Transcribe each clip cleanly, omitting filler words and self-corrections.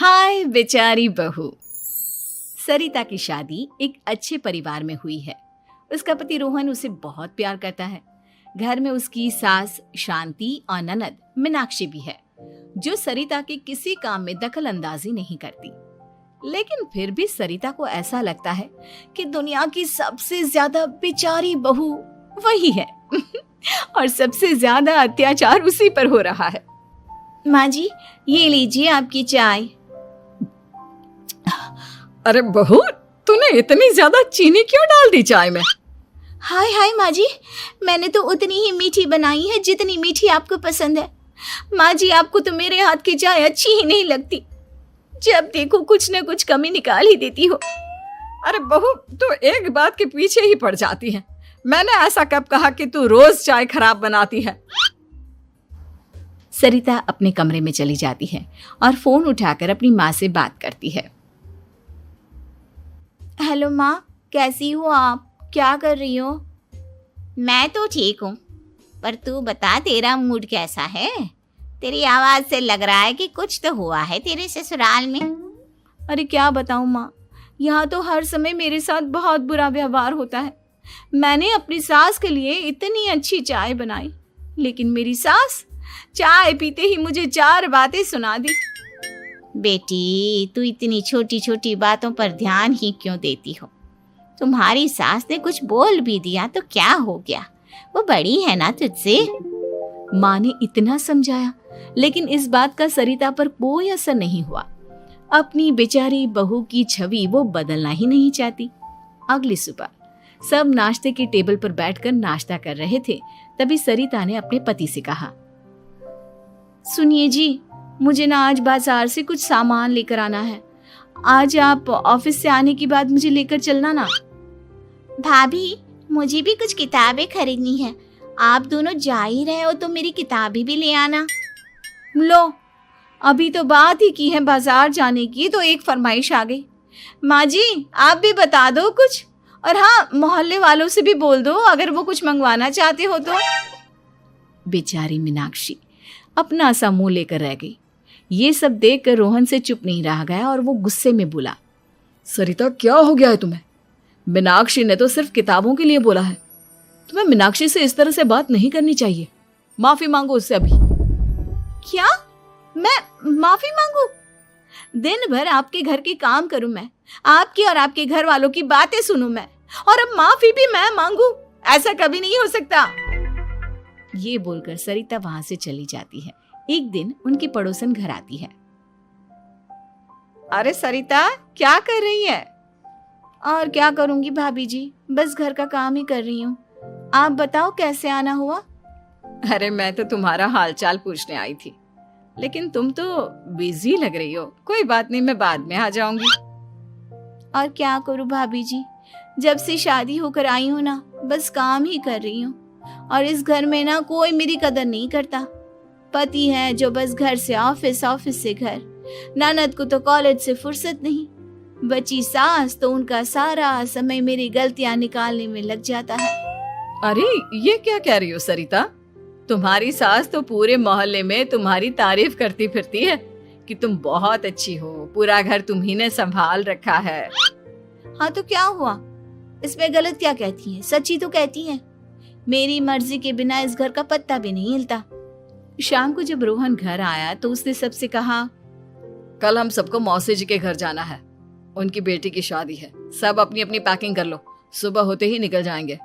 हाय बेचारी बहू। सरिता की शादी एक अच्छे परिवार में हुई है। उसका पति रोहन उसे बहुत प्यार करता है। घर में उसकी सास शांति और ननद मीनाक्षी भी है, जो सरिता के किसी काम में दखल अंदाजी नहीं करती। लेकिन फिर भी सरिता को ऐसा लगता है कि दुनिया की सबसे ज्यादा बेचारी बहू वही है और सबसे ज्यादा अत्याचार उसी पर हो रहा है। माँ जी, ये लीजिए आपकी चाय। अरे बहू, तूने इतनी ज्यादा चीनी क्यों डाल दी चाय में? हाय हाय माँ जी, मैंने तो उतनी ही मीठी बनाई है जितनी मीठी आपको पसंद है। माँ जी, आपको तो मेरे हाथ की चाय अच्छी ही नहीं लगती। जब देखो कुछ न कुछ कमी निकाल ही देती हो। अरे बहू, तू एक बात के पीछे ही पड़ जाती है। मैंने ऐसा कब कहा कि तू रोज चाय खराब बनाती है? सरिता अपने कमरे में चली जाती है और फोन उठाकर अपनी माँ से बात करती है। हेलो माँ, कैसी हो आप? क्या कर रही हो? मैं तो ठीक हूँ, पर तू बता, तेरा मूड कैसा है? तेरी आवाज से लग रहा है कि कुछ तो हुआ है तेरे ससुराल में। अरे क्या बताऊँ माँ, यहाँ तो हर समय मेरे साथ बहुत बुरा व्यवहार होता है। मैंने अपनी सास के लिए इतनी अच्छी चाय बनाई, लेकिन मेरी सास चाय पीते ही मुझे 4 बातें सुना दी। बेटी, तू इतनी छोटी छोटी बातों पर ध्यान ही क्यों देती हो? तुम्हारी सास ने कुछ बोल भी दिया तो क्या हो गया, वो बड़ी है ना तुझसे। माँ ने इतना समझाया, लेकिन इस बात का सरिता पर कोई असर नहीं हुआ। अपनी बेचारी बहू की छवि वो बदलना ही नहीं चाहती। अगली सुबह सब नाश्ते के टेबल पर बैठकर नाश्ता कर रहे थे, तभी सरिता ने अपने पति से कहा, सुनिए जी, मुझे ना आज बाजार से कुछ सामान लेकर आना है। आज आप ऑफिस से आने के बाद मुझे लेकर चलना ना। भाभी, मुझे भी कुछ किताबें खरीदनी है। आप दोनों जा ही रहे हो तो मेरी किताबें भी ले आना। लो, अभी तो बात ही की है बाजार जाने की, तो एक फरमाइश आ गई। माँ जी, आप भी बता दो कुछ, और हाँ, मोहल्ले वालों से भी बोल दो अगर वो कुछ मंगवाना चाहते हो तो। बेचारी मीनाक्षी अपना सा मुंह लेकर रह गई। ये सब देखकर रोहन से चुप नहीं रह गया और वो गुस्से में बोला, सरिता, क्या हो गया है तुम्हें? मीनाक्षी ने तो सिर्फ किताबों के लिए बोला है। तुम्हें मीनाक्षी से इस तरह से बात नहीं करनी चाहिए। माफी मांगो उससे अभी। क्या? मैं माफी मांगू? दिन भर आपके घर के काम करूं मैं, आपकी और आपके घर वालों की बातें सुनूं मैं, और अब माफी भी मैं मांगू? ऐसा कभी नहीं हो सकता। ये बोलकर सरिता वहां से चली जाती है। एक दिन उनकी पड़ोसन घर आती है। अरे सरिता, क्या कर रही है? और क्या करूंगी भाभी जी, बस घर का काम ही कर रही हूँ। आप बताओ कैसे आना हुआ? अरे मैं तो तुम्हारा हालचाल पूछने आई थी, लेकिन तुम तो बिजी लग रही हो। कोई बात नहीं, मैं बाद में आ जाऊंगी। और क्या करूं भाभी जी, जब से शादी होकर आई हूँ ना, बस काम ही कर रही हूँ। और इस घर में ना कोई मेरी कदर नहीं करता। पति है जो बस घर से ऑफिस, ऑफिस से घर। ननद को तो कॉलेज से फुर्सत नहीं। बची सास तो उनका सारा समय मेरी गलतियां निकालने में लग जाता है। अरे ये क्या कह रही हो सरिता? तुम्हारी सास तो पूरे मोहल्ले में तुम्हारी तारीफ करती फिरती है कि तुम बहुत अच्छी हो, पूरा घर तुम्ही ने संभाल रखा है। हाँ तो क्या हुआ, इसमें गलत क्या कहती है? सच्ची तो कहती है। मेरी मर्जी के बिना इस घर का पत्ता भी नहीं हिलता। शाम को जब रोहन घर आया तो उसने सबसे कहा, कल हम सबको मौसी जी के घर जाना है, उनकी बेटी की शादी है। सब अपनी अपनी पैकिंग कर लो, सुबह होते ही निकल जाएंगे।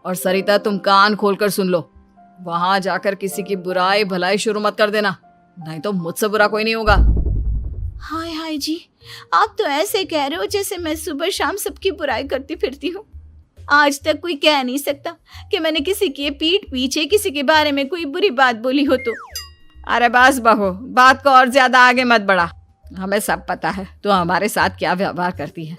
और सरिता, तुम कान खोलकर सुन लो, वहां जाकर किसी की बुराई भलाई शुरू मत कर देना, नहीं तो मुझसे बुरा कोई नहीं होगा। हाय हाय जी, आप तो ऐसे कह रहे हो जैसे मैं सुबह शाम सबकी बुराई करती फिरती हूँ। आज तक कोई कह नहीं सकता कि मैंने किसी के पीठ पीछे किसी के बारे में कोई बुरी बात बोली हो तो। अरे बस बहू, बात को और ज्यादा आगे मत बढ़ा। हमें सब पता है तो हमारे साथ क्या व्यवहार करती है।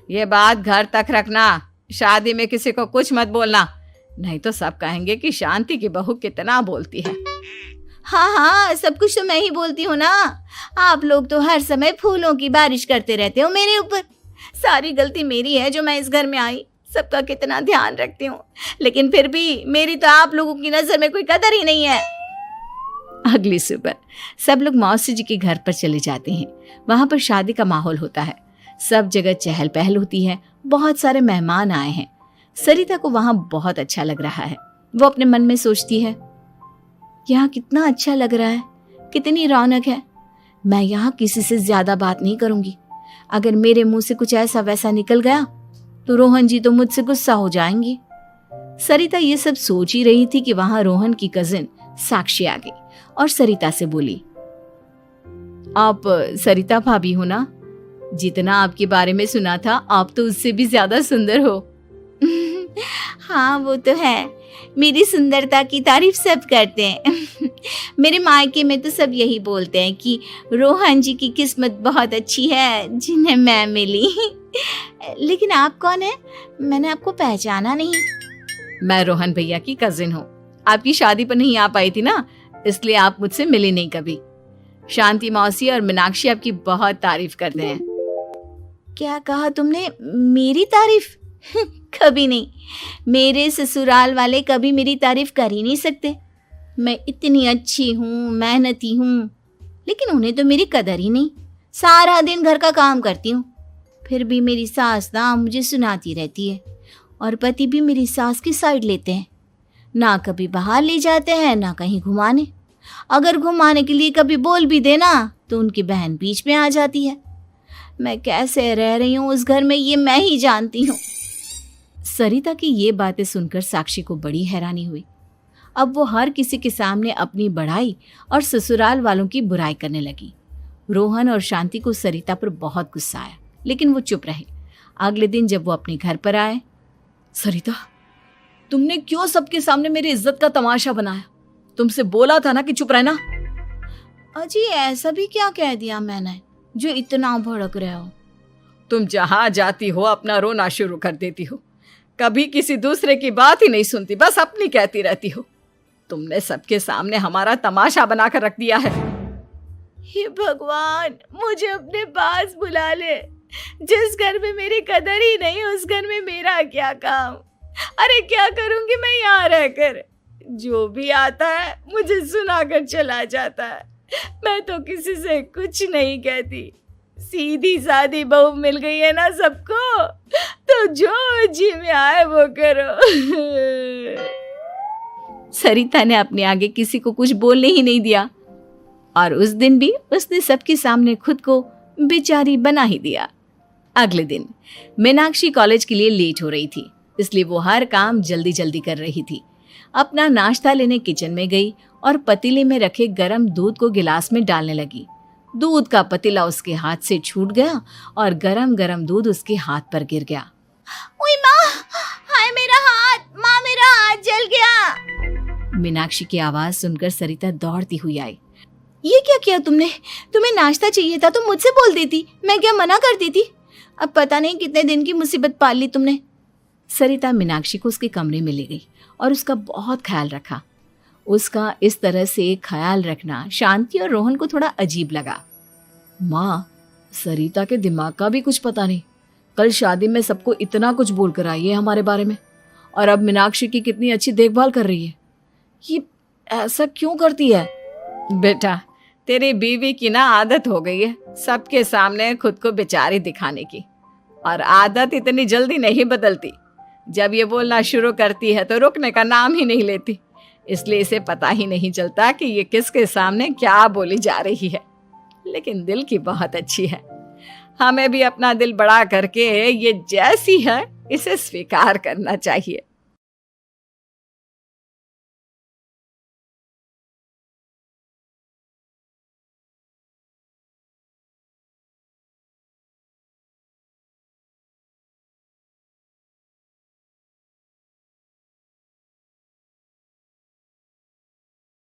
ये बात घर तक रखना, शादी में किसी को कुछ मत बोलना, नहीं तो सब कहेंगे कि शांति की बहू कितना बोलती है। हाँ हाँ, सब कुछ तो मैं ही बोलती हूँ ना। आप लोग तो हर समय फूलों की बारिश करते रहते हो मेरे ऊपर। सारी गलती मेरी है जो मैं इस घर में आई। सबका कितना ध्यान रखती हूँ, लेकिन फिर भी मेरी तो आप लोगों की नजर में कोई कदर ही नहीं है। अगली सुबह सब लोग मौसी जी के घर पर चले जाते हैं। वहां पर शादी का माहौल होता है, सब जगह चहल पहल होती है, बहुत सारे मेहमान आए हैं। सरिता को वहां बहुत अच्छा लग रहा है। वो अपने मन में सोचती है, यहाँ कितना अच्छा लग रहा है, कितनी रौनक है। मैं यहाँ किसी से ज्यादा बात नहीं करूंगी। अगर मेरे मुंह से कुछ ऐसा वैसा निकल गया तो रोहन जी तो मुझसे गुस्सा हो जाएंगी। सरिता ये सब सोच ही रही थी कि वहां रोहन की कजिन साक्षी आ गई और सरिता से बोली, आप सरिता भाभी हो ना? जितना आपके बारे में सुना था आप तो उससे भी ज्यादा सुंदर हो। हाँ वो तो है, मेरी सुंदरता की तारीफ सब करते हैं। मेरे मायके में तो सब यही बोलते हैं कि रोहन जी की किस्मत बहुत अच्छी है जिन्हें मैं मिली। लेकिन आप कौन है? मैंने आपको पहचाना नहीं। मैं रोहन भैया की कजिन हूँ। आपकी शादी पर नहीं आ पाई थी ना, इसलिए आप मुझसे मिली नहीं कभी। शांति मौसी और मीनाक्षी आपकी बहुत तारीफ करते हैं। क्या कहा तुमने? मेरी तारीफ? कभी नहीं। मेरे ससुराल वाले कभी मेरी तारीफ कर ही नहीं सकते। मैं इतनी अच्छी हूँ, मेहनती हूँ, लेकिन उन्हें तो मेरी कदर ही नहीं। सारा दिन घर का काम करती हूँ, फिर भी मेरी सास ना मुझे सुनाती रहती है, और पति भी मेरी सास की साइड लेते हैं। ना कभी बाहर ले जाते हैं, ना कहीं घुमाने। अगर घुमाने के लिए कभी बोल भी देना तो उनकी बहन बीच में आ जाती है। मैं कैसे रह रही हूँ उस घर में, ये मैं ही जानती हूँ। सरिता की ये बातें सुनकर साक्षी को बड़ी हैरानी हुई। अब वो हर किसी के सामने अपनी बढ़ाई और ससुराल वालों की बुराई करने लगी। रोहन और शांति को सरिता पर बहुत गुस्सा आया, लेकिन वो चुप रहे। अगले दिन जब वो अपने घर पर आए, सरिता, तुमने क्यों सबके सामने मेरी इज्जत का तमाशा बनाया? तुमसे बोला था ना कि चुप रहना। अजी ऐसा भी क्या कह दिया मैंने जो इतना भड़क रहे हो? तुम जहां जाती हो अपना रोना शुरू कर देती हो, कभी किसी दूसरे की बात ही नहीं सुनती, बस अपनी कहती रहती हो। तुमने सबके सामने हमारा तमाशा बनाकर रख दिया है। हे भगवान, मुझे अपने पास बुला ले। जिस घर में मेरी कदर ही नहीं, उस घर में मेरा क्या काम? अरे क्या करूंगी मैं यहाँ रहकर? जो भी आता है मुझे सुनाकर चला जाता है। मैं तो किसी से कुछ नहीं कहती। सीधी सादी बहू मिल गई है ना सबको, तो जो जी में आए वो करो। सरिता ने अपने आगे किसी को कुछ बोलने ही नहीं दिया, और उस दिन भी उसने सबके सामने खुद को बेचारी बना ही दिया। अगले दिन मीनाक्षी कॉलेज के लिए लेट हो रही थी, इसलिए वो हर काम जल्दी जल्दी कर रही थी। अपना नाश्ता लेने किचन में गई और पतीले में रखे गरम दूध को गिलास में डालने लगी। दूध का पतीला उसके हाथ से छूट गया और गरम गरम दूध उसके हाथ पर गिर गया। ओए माँ, हाय मेरा हाथ, माँ मेरा हाथ जल गया। मीनाक्षी की आवाज सुनकर सरिता दौड़ती हुई आई। ये क्या किया तुमने? तुम्हें नाश्ता चाहिए था तो मुझसे बोल देती, मैं क्या मना कर देती? अब पता नहीं कितने दिन की मुसीबत पाल ली तुमने। सरिता मीनाक्षी को उसके कमरे में ले गई और उसका बहुत ख्याल रखा। उसका इस तरह से ख्याल रखना शांति और रोहन को थोड़ा अजीब लगा। माँ, सरिता के दिमाग का भी कुछ पता नहीं। कल शादी में सबको इतना कुछ बोल कर आई है हमारे बारे में, और अब मीनाक्षी की कितनी अच्छी देखभाल कर रही है। ये ऐसा क्यों करती है? बेटा, तेरी बीवी की ना आदत हो गई है सबके सामने खुद को बेचारी दिखाने की, और आदत इतनी जल्दी नहीं बदलती। जब ये बोलना शुरू करती है तो रुकने का नाम ही नहीं लेती, इसलिए इसे पता ही नहीं चलता कि ये किसके सामने क्या बोली जा रही है। लेकिन दिल की बहुत अच्छी है। हमें भी अपना दिल बड़ा करके ये जैसी है इसे स्वीकार करना चाहिए।